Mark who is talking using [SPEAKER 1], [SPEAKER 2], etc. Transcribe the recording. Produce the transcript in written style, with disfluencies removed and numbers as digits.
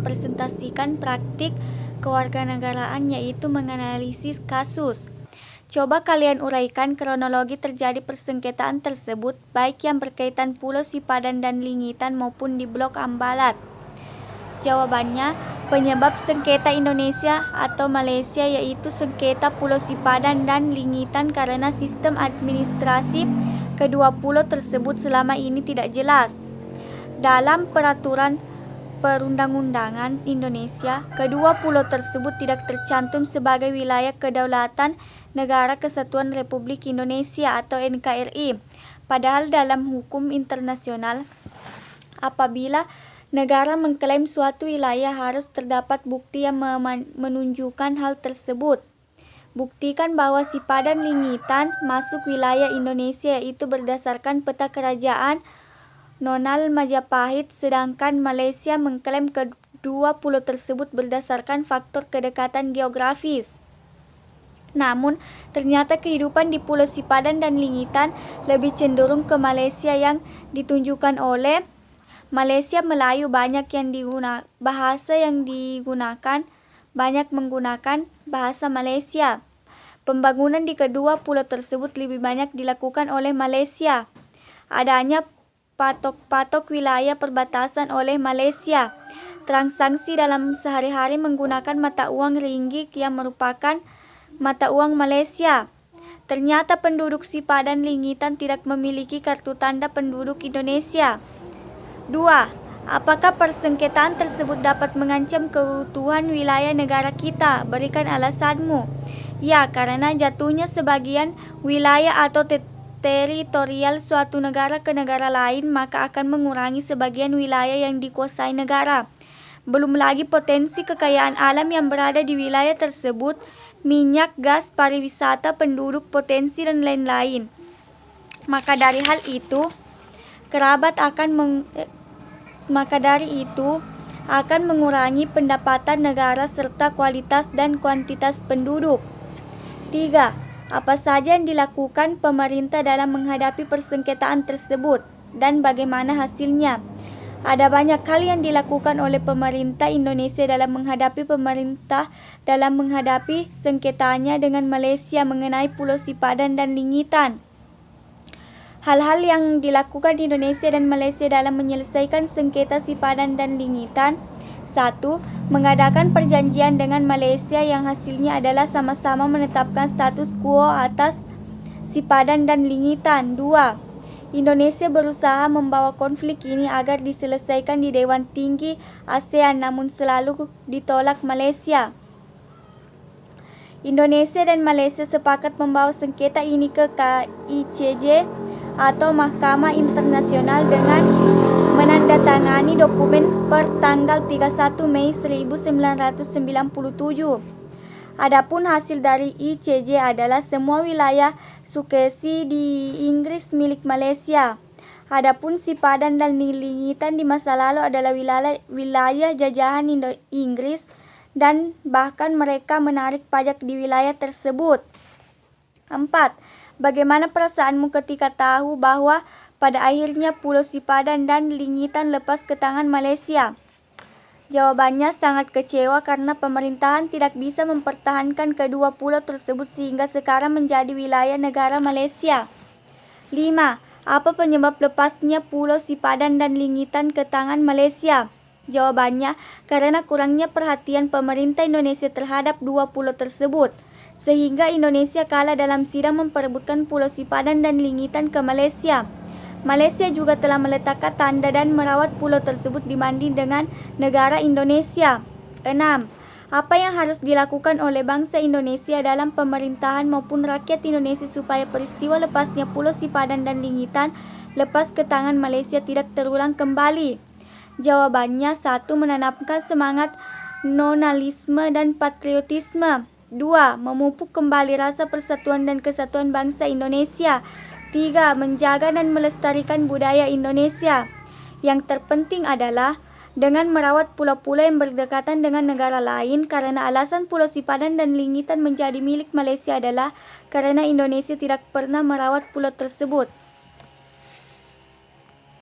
[SPEAKER 1] merepresentasikan praktik kewarganegaraan, yaitu menganalisis kasus. Coba kalian uraikan kronologi terjadi persengketaan tersebut, baik yang berkaitan Pulau Sipadan dan Lingitan maupun di Blok Ambalat. Jawabannya, penyebab sengketa Indonesia atau Malaysia yaitu sengketa Pulau Sipadan dan Lingitan karena sistem administrasi kedua pulau tersebut selama ini tidak jelas. Dalam peraturan perundang-undangan Indonesia, kedua pulau tersebut tidak tercantum sebagai wilayah kedaulatan Negara Kesatuan Republik Indonesia atau NKRI. Padahal dalam hukum internasional, apabila negara mengklaim suatu wilayah harus terdapat bukti yang menunjukkan hal tersebut. Buktikan bahwa Sipadan Lingitan masuk wilayah Indonesia yaitu berdasarkan peta kerajaan Nonal Majapahit, sedangkan Malaysia mengklaim kedua pulau tersebut berdasarkan faktor kedekatan geografis. Namun, ternyata kehidupan di Pulau Sipadan dan Lingitan lebih cenderung ke Malaysia yang ditunjukkan oleh Malaysia Melayu banyak bahasa yang digunakan banyak menggunakan bahasa Malaysia. Pembangunan di kedua pulau tersebut lebih banyak dilakukan oleh Malaysia. Adanya patok-patok wilayah perbatasan oleh Malaysia. Transaksi dalam sehari-hari menggunakan mata uang ringgit yang merupakan mata uang Malaysia. Ternyata penduduk Sipadan Lingitan tidak memiliki kartu tanda penduduk Indonesia. 2. Apakah persengketaan tersebut dapat mengancam keutuhan wilayah negara kita? Berikan alasanmu. Ya, karena jatuhnya sebagian wilayah atau teritorial suatu negara ke negara lain, maka akan mengurangi sebagian wilayah yang dikuasai negara. Belum lagi potensi kekayaan alam yang berada di wilayah tersebut, minyak, gas, pariwisata, penduduk, potensi, dan lain-lain. Maka dari itu akan mengurangi pendapatan negara serta kualitas dan kuantitas penduduk. 3. Apa saja yang dilakukan pemerintah dalam menghadapi persengketaan tersebut dan bagaimana hasilnya? Ada banyak hal yang dilakukan oleh pemerintah Indonesia dalam menghadapi sengketanya dengan Malaysia mengenai Pulau Sipadan dan Lingitan. Hal-hal yang dilakukan Indonesia dan Malaysia dalam menyelesaikan sengketa Sipadan dan Lingitan. 1. Mengadakan perjanjian dengan Malaysia yang hasilnya adalah sama-sama menetapkan status quo atas Sipadan dan Lingitan. 2. Indonesia berusaha membawa konflik ini agar diselesaikan di Dewan Tinggi ASEAN, namun selalu ditolak Malaysia. Indonesia dan Malaysia sepakat membawa sengketa ini ke KICJ atau Mahkamah Internasional dengan menandatangani dokumen per tanggal 31 Mei 1997. Adapun hasil dari ICJ adalah semua wilayah sukcesi di Inggris milik Malaysia. Adapun Sipadan dan Lingitan di masa lalu adalah wilayah jajahan Inggris dan bahkan mereka menarik pajak di wilayah tersebut. 4. Bagaimana perasaanmu ketika tahu bahwa pada akhirnya Pulau Sipadan dan Lingitan lepas ke tangan Malaysia? Jawabannya sangat kecewa karena pemerintahan tidak bisa mempertahankan kedua pulau tersebut sehingga sekarang menjadi wilayah negara Malaysia. 5. Apa penyebab lepasnya Pulau Sipadan dan Lingitan ke tangan Malaysia? Jawabannya, karena kurangnya perhatian pemerintah Indonesia terhadap dua pulau tersebut, sehingga Indonesia kalah dalam sidang memperebutkan Pulau Sipadan dan Lingitan ke Malaysia. Malaysia juga telah meletakkan tanda dan merawat pulau tersebut dibanding dengan negara Indonesia. 6. Apa yang harus dilakukan oleh bangsa Indonesia dalam pemerintahan maupun rakyat Indonesia supaya peristiwa lepasnya Pulau Sipadan dan Lingitan lepas ke tangan Malaysia tidak terulang kembali? Jawabannya, 1. Menanamkan semangat nasionalisme dan patriotisme. 2. Memupuk kembali rasa persatuan dan kesatuan bangsa Indonesia. 3. Menjaga dan melestarikan budaya Indonesia. Yang terpenting adalah dengan merawat pulau-pulau yang berdekatan dengan negara lain, karena alasan Pulau Sipadan dan Lingitan menjadi milik Malaysia adalah karena Indonesia tidak pernah merawat pulau tersebut.